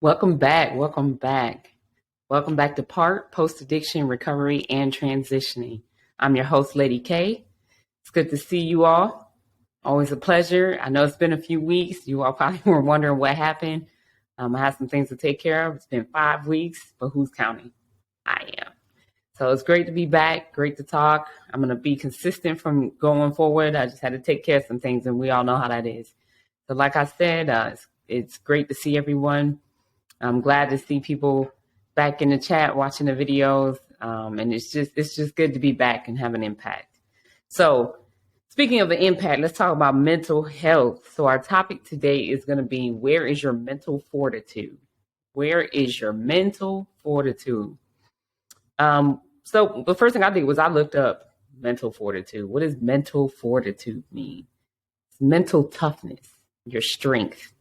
Welcome back. Welcome back. Welcome back to PART, Post Addiction Recovery and Transitioning. I'm your host, Lady K. It's good to see you all. Always a pleasure. I know it's been a few weeks. You all probably were wondering what happened. I had some things to take care of. It's been 5 weeks, but who's counting? I am. So it's great to be back. Great to talk. I'm going to be consistent from going forward. I just had to take care of some things, and we all know how that is. So like I said, it's great to see everyone. I'm glad to see people back in the chat watching the videos, and it's just good to be back and have an impact. So speaking of the impact, let's talk about mental health. So our topic today is going to be, where is your mental fortitude? Where is your mental fortitude? So the first thing I did was I looked up mental fortitude. What does mental fortitude mean? It's mental toughness, your strength.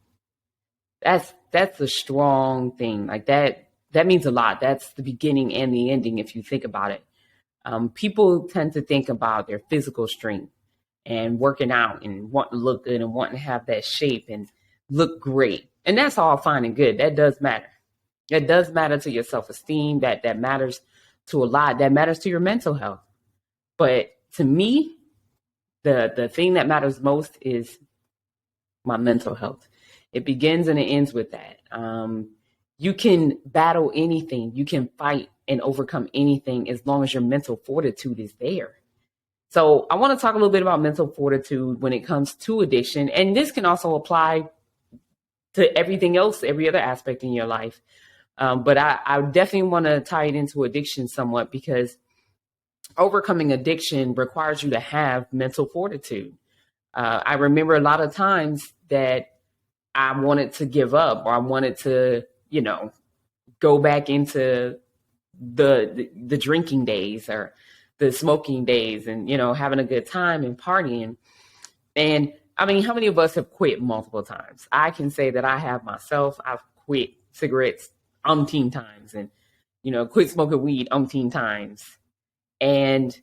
That's a strong thing. Like that means a lot. That's the beginning and the ending if you think about it. People tend to think about their physical strength and working out and wanting to look good and wanting to have that shape and look great. And that's all fine and good. That does matter. That does matter to your self-esteem. That matters to a lot. That matters to your mental health. But to me, the thing that matters most is my mental health. It begins and it ends with that. You can battle anything. You can fight and overcome anything as long as your mental fortitude is there. So I want to talk a little bit about mental fortitude when it comes to addiction. And this can also apply to everything else, every other aspect in your life. But I definitely want to tie it into addiction somewhat, because overcoming addiction requires you to have mental fortitude. I remember a lot of times that I wanted to give up, or I wanted to, go back into the drinking days or the smoking days and, having a good time and partying. And I mean, how many of us have quit multiple times? I can say that I have myself. I've quit cigarettes umpteen times and, quit smoking weed umpteen times. And,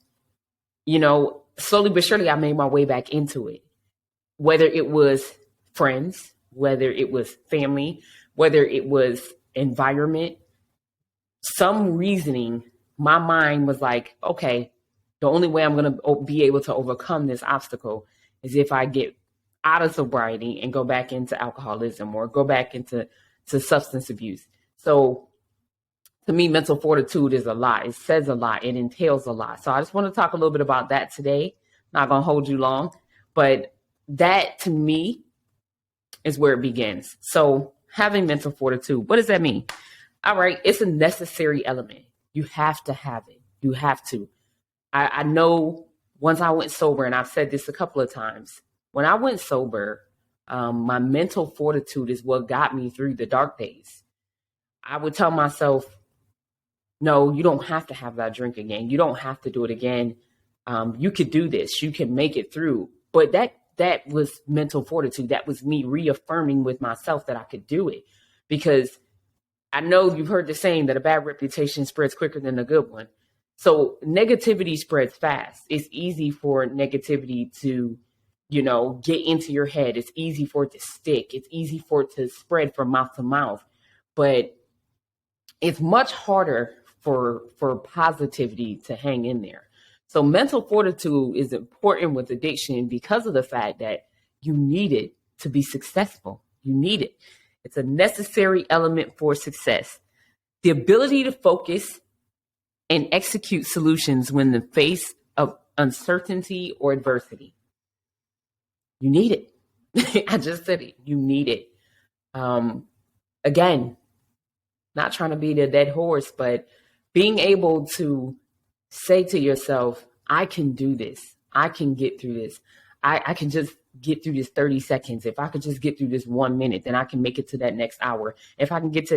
slowly but surely I made my way back into it, whether it was friends, whether it was family, whether it was environment, some reasoning, my mind was like, okay, the only way I'm going to be able to overcome this obstacle is if I get out of sobriety and go back into alcoholism or go back into substance abuse. So to me, mental fortitude is a lot. It says a lot. It entails a lot. So I just want to talk a little bit about that today. Not going to hold you long, but that to me is where it begins. So having mental fortitude, what does that mean? All right, it's a necessary element. You have to have it. You have to. I know once I went sober, and I've said this a couple of times, when I went sober, my mental fortitude is what got me through the dark days. I would tell myself, no, you don't have to have that drink again. You don't have to do it again. You could do this. You can make it through. But that was mental fortitude. That was me reaffirming with myself that I could do it. Because I know you've heard the saying that a bad reputation spreads quicker than a good one. So negativity spreads fast. It's easy for negativity to, get into your head. It's easy for it to stick. It's easy for it to spread from mouth to mouth. But it's much harder for positivity to hang in there. So mental fortitude is important with addiction because of the fact that you need it to be successful. You need it. It's a necessary element for success. The ability to focus and execute solutions when the face of uncertainty or adversity. You need it. I just said it. You need it. Again, not trying to beat a dead horse, but being able to say to yourself, I can do this. I can get through this. I can just get through this 30 seconds. If I could just get through this 1 minute, then I can make it to that next hour. If I can get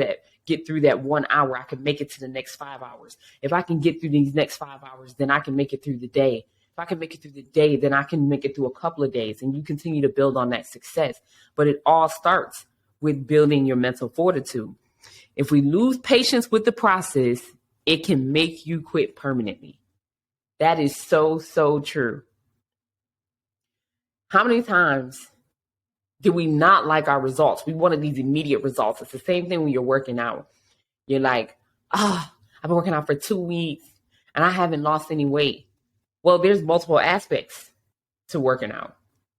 through that 1 hour, I can make it to the next 5 hours. If I can get through these next 5 hours, then I can make it through the day. If I can make it through the day, then I can make it through a couple of days, and you continue to build on that success. But it all starts with building your mental fortitude. If we lose patience with the process, it can make you quit permanently. That is so, so true. How many times Do we not like our results? We wanted these immediate results. It's the same thing when you're working out. You're like, I've been working out for 2 weeks and I haven't lost any weight. Well, there's multiple aspects to working out.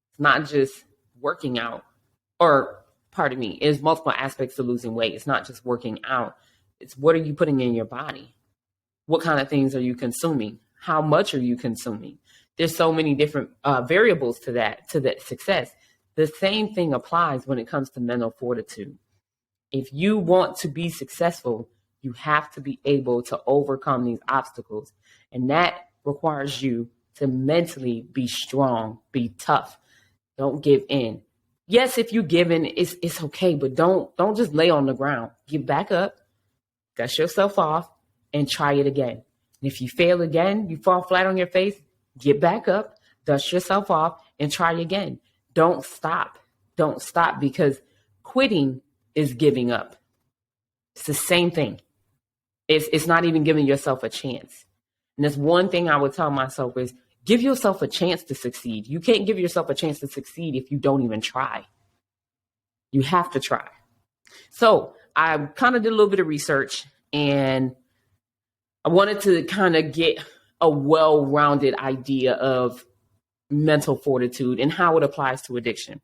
It's not just working out, or pardon me, it's multiple aspects to losing weight. It's not just working out. It's what are you putting in your body? What kind of things are you consuming? How much are you consuming? There's so many different variables to that success. The same thing applies when it comes to mental fortitude. If you want to be successful, you have to be able to overcome these obstacles. And that requires you to mentally be strong, be tough. Don't give in. Yes, if you give in, it's okay, but don't just lay on the ground. Get back up, dust yourself off, and try it again. And if you fail again, you fall flat on your face, get back up, dust yourself off, and try again. Don't stop. Don't stop, because quitting is giving up. It's the same thing. It's not even giving yourself a chance. And that's one thing I would tell myself is give yourself a chance to succeed. You can't give yourself a chance to succeed if you don't even try. You have to try. So I kind of did a little bit of research, and I wanted to kind of get a well-rounded idea of mental fortitude and how it applies to addiction.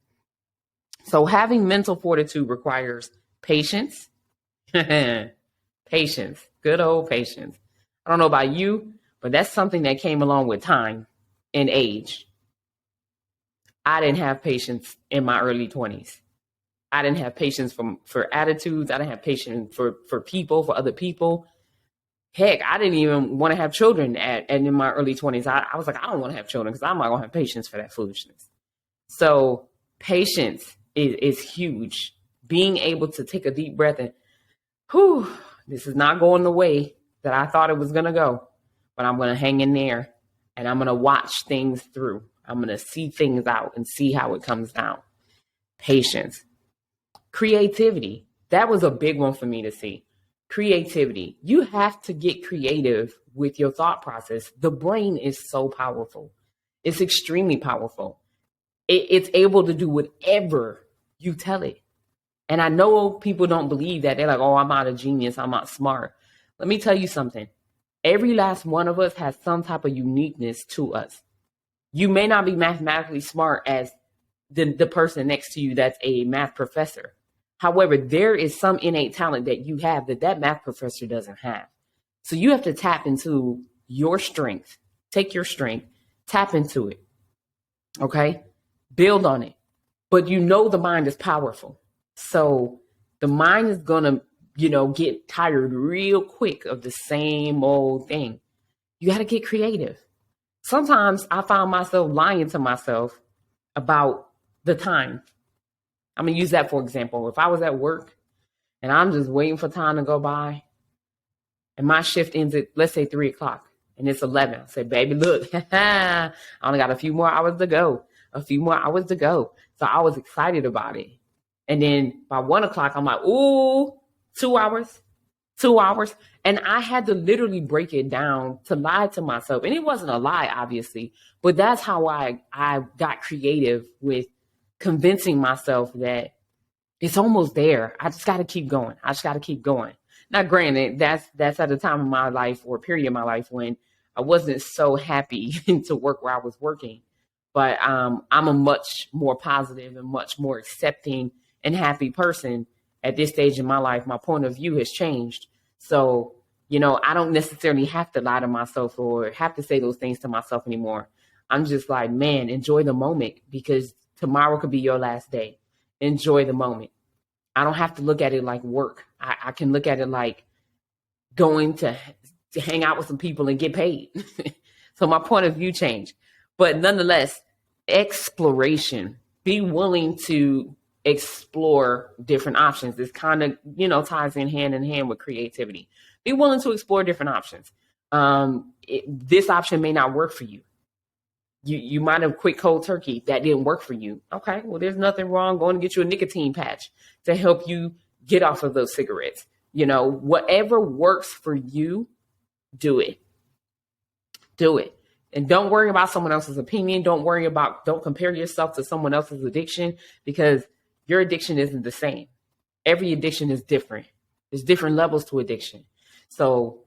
So having mental fortitude requires patience. Patience, good old patience. I don't know about you, but that's something that came along with time and age. I didn't have patience in my early 20s. I didn't have patience for attitudes. I didn't have patience for people, for other people. Heck, I didn't even want to have children in my early 20s. I was like, I don't want to have children because I'm not going to have patience for that foolishness. So patience is huge. Being able to take a deep breath and, this is not going the way that I thought it was going to go, but I'm going to hang in there and I'm going to watch things through. I'm going to see things out and see how it comes down. Patience. Creativity. That was a big one for me to see. Creativity. You have to get creative with your thought process. The brain is so powerful. It's extremely powerful. It's able to do whatever you tell it. And I know people don't believe that. They're like, oh, I'm not a genius. I'm not smart. Let me tell you something. Every last one of us has some type of uniqueness to us. You may not be mathematically smart as the person next to you that's a math professor. However, there is some innate talent that you have that math professor doesn't have. So you have to tap into your strength. Take your strength, tap into it. Okay? Build on it. But you know the mind is powerful. So the mind is going to, get tired real quick of the same old thing. You got to get creative. Sometimes I found myself lying to myself about the time. I'm going to use that for example. If I was at work and I'm just waiting for time to go by and my shift ends at, let's say 3:00 and it's 11. I say, baby, look, I only got a few more hours to go. So I was excited about it. And then by 1:00, I'm like, ooh, 2 hours. And I had to literally break it down to lie to myself. And it wasn't a lie, obviously, but that's how I got creative with convincing myself that it's almost there. I just got to keep going. Now, granted, that's at a time in my life or a period in my life when I wasn't so happy to work where I was working. But I'm a much more positive and much more accepting and happy person at this stage in my life. My point of view has changed. So, I don't necessarily have to lie to myself or have to say those things to myself anymore. I'm just like, man, enjoy the moment because tomorrow could be your last day. Enjoy the moment. I don't have to look at it like work. I can look at it like going to hang out with some people and get paid. So my point of view changed. But nonetheless, exploration. Be willing to explore different options. This kind of, ties in hand with creativity. Be willing to explore different options. This option may not work for you. You might have quit cold turkey. That didn't work for you. Okay, well, there's nothing wrong going to get you a nicotine patch to help you get off of those cigarettes. Whatever works for you, do it. And don't worry about someone else's opinion. Don't compare yourself to someone else's addiction, because your addiction isn't the same. Every addiction is different. There's different levels to addiction. So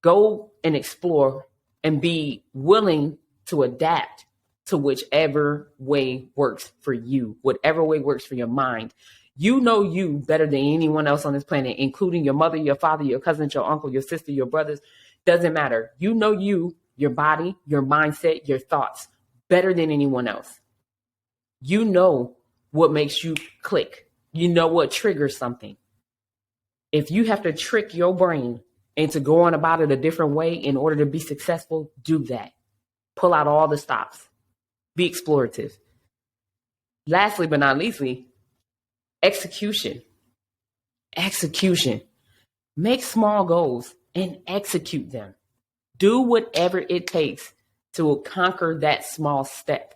go and explore and be willing to adapt to whichever way works for you, whatever way works for your mind. You know you better than anyone else on this planet, including your mother, your father, your cousins, your uncle, your sister, your brothers. Doesn't matter. You know you, your body, your mindset, your thoughts better than anyone else. You know what makes you click. You know what triggers something. If you have to trick your brain into going about it a different way in order to be successful, do that. Pull out all the stops. Be explorative. Lastly, but not leastly, execution. Execution. Make small goals and execute them. Do whatever it takes to conquer that small step.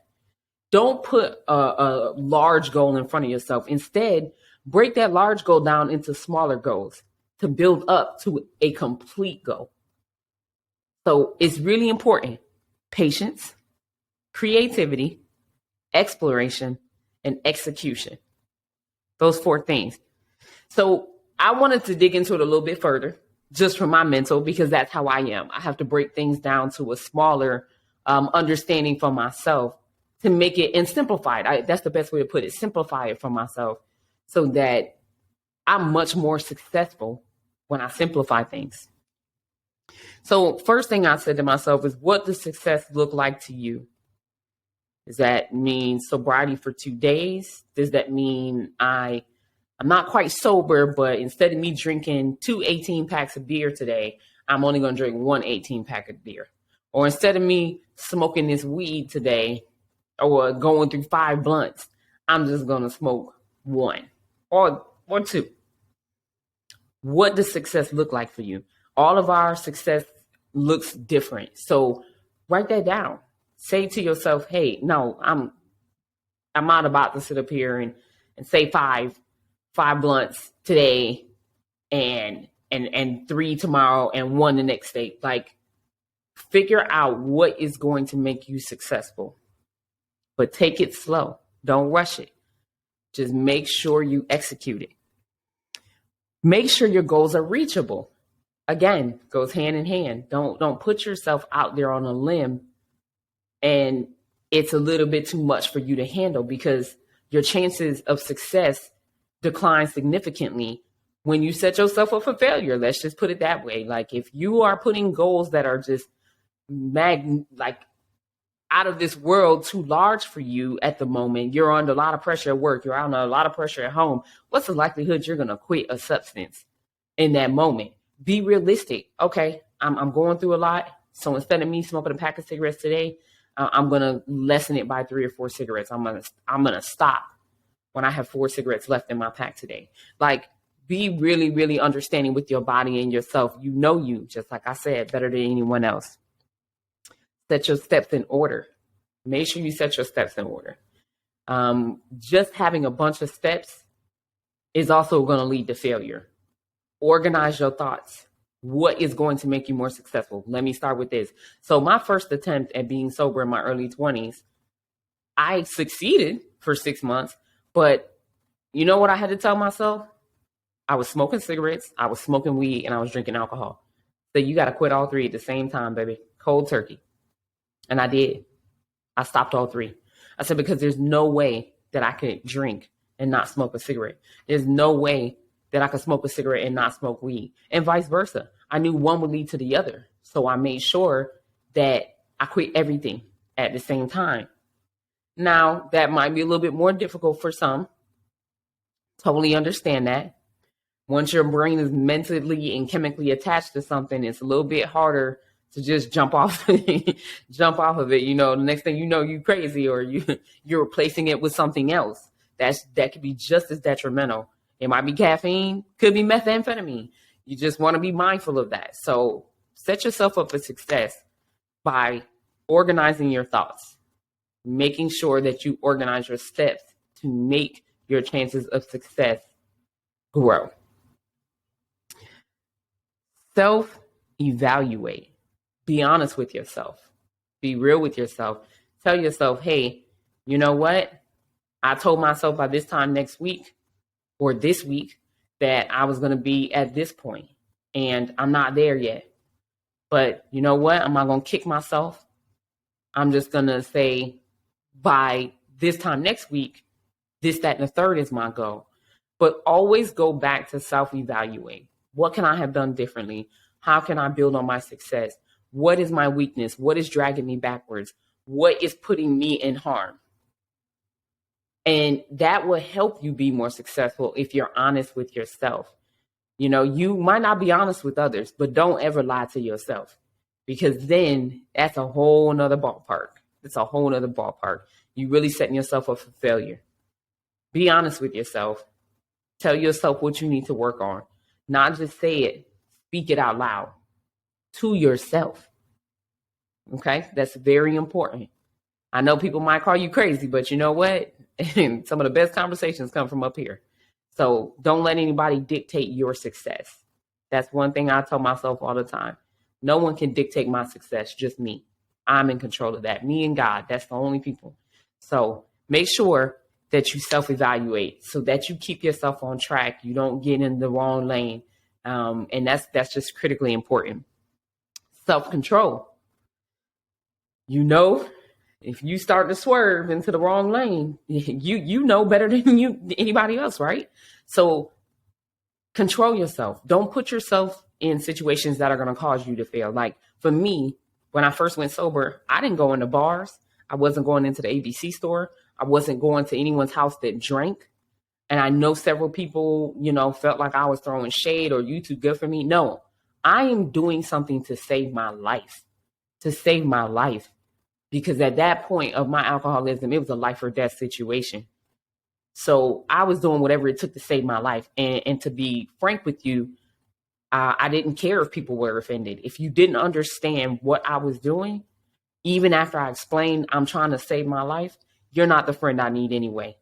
Don't put a large goal in front of yourself. Instead, break that large goal down into smaller goals to build up to a complete goal. So it's really important. Patience, creativity, exploration, and execution. Those 4 things. So I wanted to dig into it a little bit further, just for my mental, because that's how I am. I have to break things down to a smaller understanding for myself to make it and simplify it. That's the best way to put it. Simplify it for myself so that I'm much more successful when I simplify things. So first thing I said to myself is, what does success look like to you? Does that mean sobriety for 2 days? Does that mean I'm not quite sober, but instead of me drinking 2 18 packs of beer today, I'm only going to drink 1 18 pack of beer? Or instead of me smoking this weed today or going through 5 blunts, I'm just going to smoke 1 or 2. What does success look like for you? All of our success looks different. So write that down. Say to yourself, hey, no, I'm not about to sit up here and say five blunts today and 3 tomorrow and 1 the next day. Like, figure out what is going to make you successful, but take it slow. Don't rush it. Just make sure you execute it. Make sure your goals are reachable. Again, goes hand in hand. Don't put yourself out there on a limb and it's a little bit too much for you to handle, because your chances of success decline significantly when you set yourself up for failure. Let's just put it that way. Like, if you are putting goals that are just out of this world, too large for you at the moment, you're under a lot of pressure at work, you're under a lot of pressure at home, what's the likelihood you're going to quit a substance in that moment? Be realistic. Okay, I'm going through a lot. So instead of me smoking a pack of cigarettes today, I'm going to lessen it by 3 or 4 cigarettes. I'm going to stop when I have 4 cigarettes left in my pack today. Like, be really, really understanding with your body and yourself. You know you, just like I said, better than anyone else. Set your steps in order. Make sure you set your steps in order. Just having a bunch of steps is also going to lead to failure. Organize your thoughts. What is going to make you more successful? Let me start with this. So my first attempt at being sober in my early 20s, I succeeded for 6 months, but you know what I had to tell myself? I was smoking cigarettes, I was smoking weed, and I was drinking alcohol. So you got to quit all 3 at the same time, baby. Cold turkey. And I did. I stopped all 3. I said, because there's no way that I could drink and not smoke a cigarette. There's no way that I could smoke a cigarette and not smoke weed, and vice versa. I knew one would lead to the other. So I made sure that I quit everything at the same time. Now, that might be a little bit more difficult for some. Totally understand that. Once your brain is mentally and chemically attached to something, it's a little bit harder to just jump off of it. You know, the next thing you know, you crazy, or you're replacing it with something else. That could be just as detrimental. It might be caffeine, could be methamphetamine. You just want to be mindful of that. So set yourself up for success by organizing your thoughts, making sure that you organize your steps to make your chances of success grow. Self-evaluate. Be honest with yourself. Be real with yourself. Tell yourself, hey, you know what? I told myself by this time next week or this week that I was going to be at this point, and I'm not there yet. But you know what? I'm not going to kick myself. I'm just going to say by this time next week, this, that, and the third is my goal. But always go back to self-evaluate. What can I have done differently? How can I build on my success? What is my weakness? What is dragging me backwards? What is putting me in harm? And that will help you be more successful if you're honest with yourself. You know, you might not be honest with others, but don't ever lie to yourself, because then that's a whole nother ballpark. It's a whole nother ballpark. You really setting yourself up for failure. Be honest with yourself. Tell yourself what you need to work on. Not just say it, speak it out loud to yourself. Okay, that's very important. I know people might call you crazy, but you know what? Some of the best conversations come from up here. So don't let anybody dictate your success. That's one thing I tell myself all the time. No one can dictate my success, just me. I'm in control of that. Me and God, that's the only people. So make sure that you self-evaluate so that you keep yourself on track. You don't get in the wrong lane. And that's just critically important. Self-control. You know, if you start to swerve into the wrong lane, you know better than anybody else, right? So control yourself. Don't put yourself in situations that are going to cause you to fail. Like for me, when I first went sober, I didn't go into bars. I wasn't going into the ABC store. I wasn't going to anyone's house that drank. And I know several people, you know, felt like I was throwing shade or you too good for me. No, I am doing something to save my life, Because at that point of my alcoholism, it was a life or death situation. So I was doing whatever it took to save my life. And to be frank with you, I didn't care if people were offended. If you didn't understand what I was doing, even after I explained I'm trying to save my life, you're not the friend I need anyway.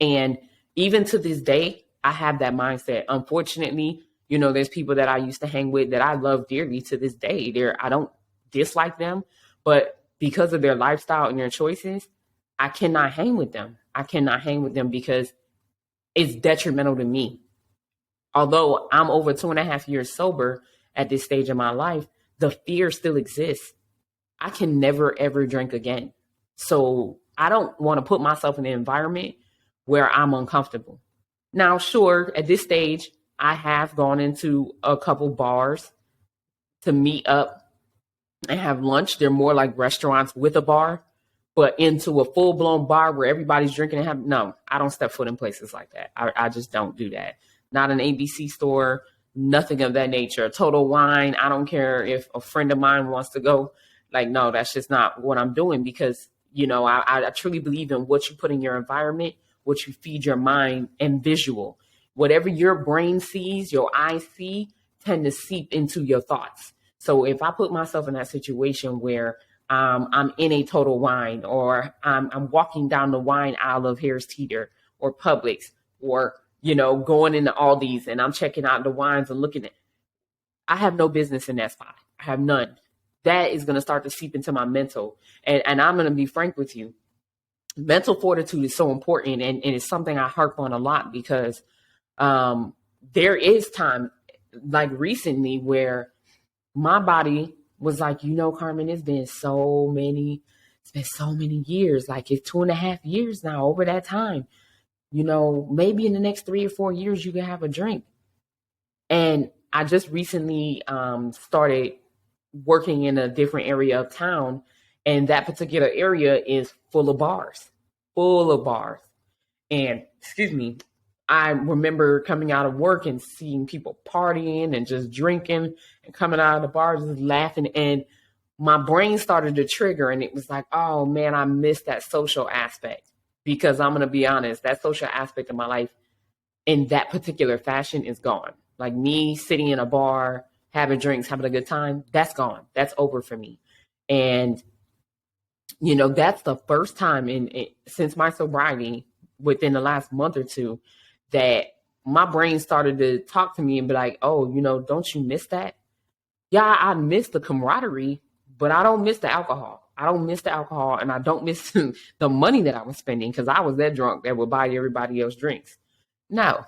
And even to this day, I have that mindset. Unfortunately, you know, there's people that I used to hang with that I love dearly to this day. I don't dislike them, but because of their lifestyle and their choices, I cannot hang with them. Because it's detrimental to me. Although I'm over 2.5 years sober at this stage of my life, the fear still exists. I can never, ever drink again. So I don't want to put myself in an environment where I'm uncomfortable. Now, sure, at this stage, I have gone into a couple bars to meet up and have lunch. They're more like restaurants with a bar, but into a full-blown bar where everybody's drinking no, I don't step foot in places like that. I just don't do that. Not an ABC store, nothing of that nature. Total Wine, I don't care if a friend of mine wants to go. Like, no, that's just not what I'm doing, because, you know, I truly believe in what you put in your environment, what you feed your mind, and visual. Whatever your brain sees, your eyes see, tend to seep into your thoughts. So if I put myself in that situation where I'm in a Total Wine, or I'm walking down the wine aisle of Harris Teeter or Publix, or, you know, going into Aldi's and I'm checking out the wines and looking at, I have no business in that spot. I have none. That is going to start to seep into my mental. And I'm going to be frank with you. Mental fortitude is so important. And it's something I harp on a lot, because there is time, like recently, where my body was like, you know, Carmen, it's been so many years. Like, it's 2.5 years now. Over that time, you know, maybe in the next 3 or 4 years, you can have a drink. And I just recently started working in a different area of town, and that particular area is full of bars. And excuse me, I remember coming out of work and seeing people partying and just drinking and coming out of the bars just laughing. And my brain started to trigger, and it was like, oh man, I missed that social aspect. Because I'm going to be honest, that social aspect of my life in that particular fashion is gone. Like me sitting in a bar, having drinks, having a good time, that's gone. That's over for me. And, you know, that's the first time since my sobriety, within the last month or two, that my brain started to talk to me and be like, oh, you know, don't you miss that? Yeah, I miss the camaraderie, but I don't miss the alcohol. I don't miss the alcohol, and I don't miss the money that I was spending because I was that drunk that would buy everybody else drinks. No,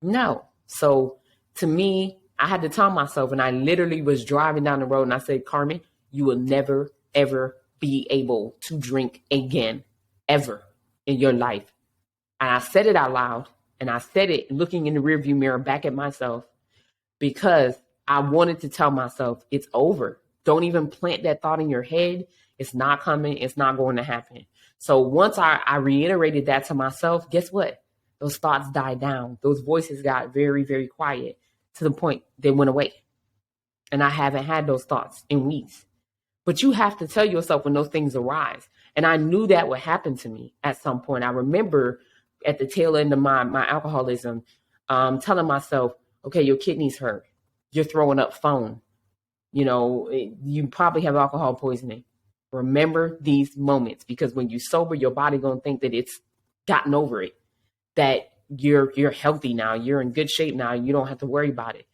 no. So to me, I had to tell myself, and I literally was driving down the road and I said, Carmen, you will never, ever be able to drink again, ever in your life. And I said it out loud, and I said it looking in the rearview mirror back at myself because I wanted to tell myself it's over. Don't even plant that thought in your head. It's not coming. It's not going to happen. So once I reiterated that to myself, guess what? Those thoughts died down. Those voices got very, very quiet to the point they went away. And I haven't had those thoughts in weeks. But you have to tell yourself when those things arise. And I knew that would happen to me at some point. I remember at the tail end of my alcoholism, telling myself, okay, your kidneys hurt. You're throwing up foam. You know, you probably have alcohol poisoning. Remember these moments, because when you sober, your body gonna think that it's gotten over it, that you're healthy now, you're in good shape now, you don't have to worry about it.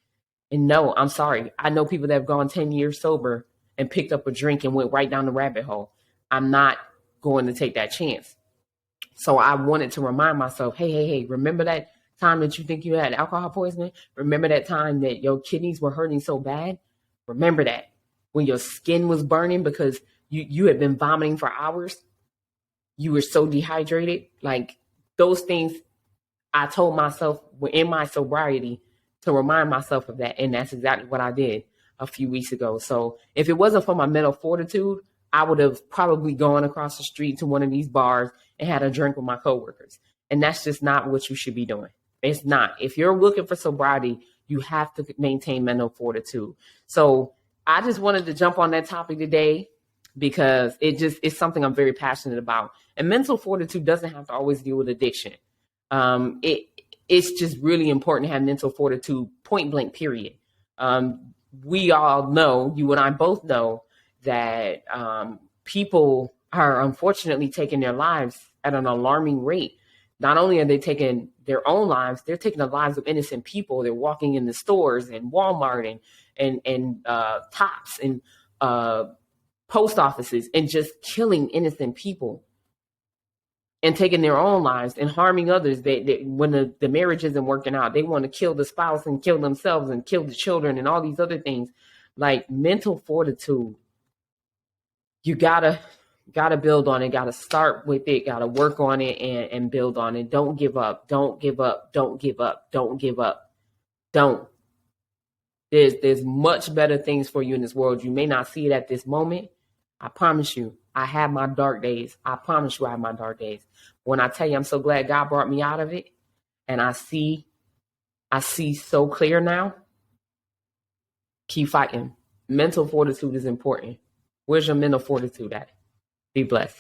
And no, I'm sorry. I know people that have gone 10 years sober and picked up a drink and went right down the rabbit hole. I'm not going to take that chance. So I wanted to remind myself, hey, remember that time that you think you had alcohol poisoning? Remember that time that your kidneys were hurting so bad? Remember that when your skin was burning because you had been vomiting for hours? You were so dehydrated. Like those things I told myself were in my sobriety to remind myself of that. And that's exactly what I did a few weeks ago. So if it wasn't for my mental fortitude, I would have probably gone across the street to one of these bars and had a drink with my coworkers. And that's just not what you should be doing. It's not. If you're looking for sobriety, you have to maintain mental fortitude. So I just wanted to jump on that topic today because it's something I'm very passionate about. And mental fortitude doesn't have to always deal with addiction. It's just really important to have mental fortitude, point blank, period. We all know, you and I both know, that people are unfortunately taking their lives at an alarming rate. Not only are they taking their own lives, they're taking the lives of innocent people. They're walking in the stores and Walmart and Tops and post offices and just killing innocent people and taking their own lives and harming others. When the marriage isn't working out, they want to kill the spouse and kill themselves and kill the children and all these other things. Like mental fortitude, you gotta build on it, gotta start with it, gotta work on it and build on it. Don't give up. Don't give up. Don't give up. Don't give up. Don't. There's much better things for you in this world. You may not see it at this moment. I promise you, I have my dark days. I promise you I have my dark days. When I tell you I'm so glad God brought me out of it and I see so clear now, keep fighting. Mental fortitude is important. Where's your mental fortitude at? Be blessed.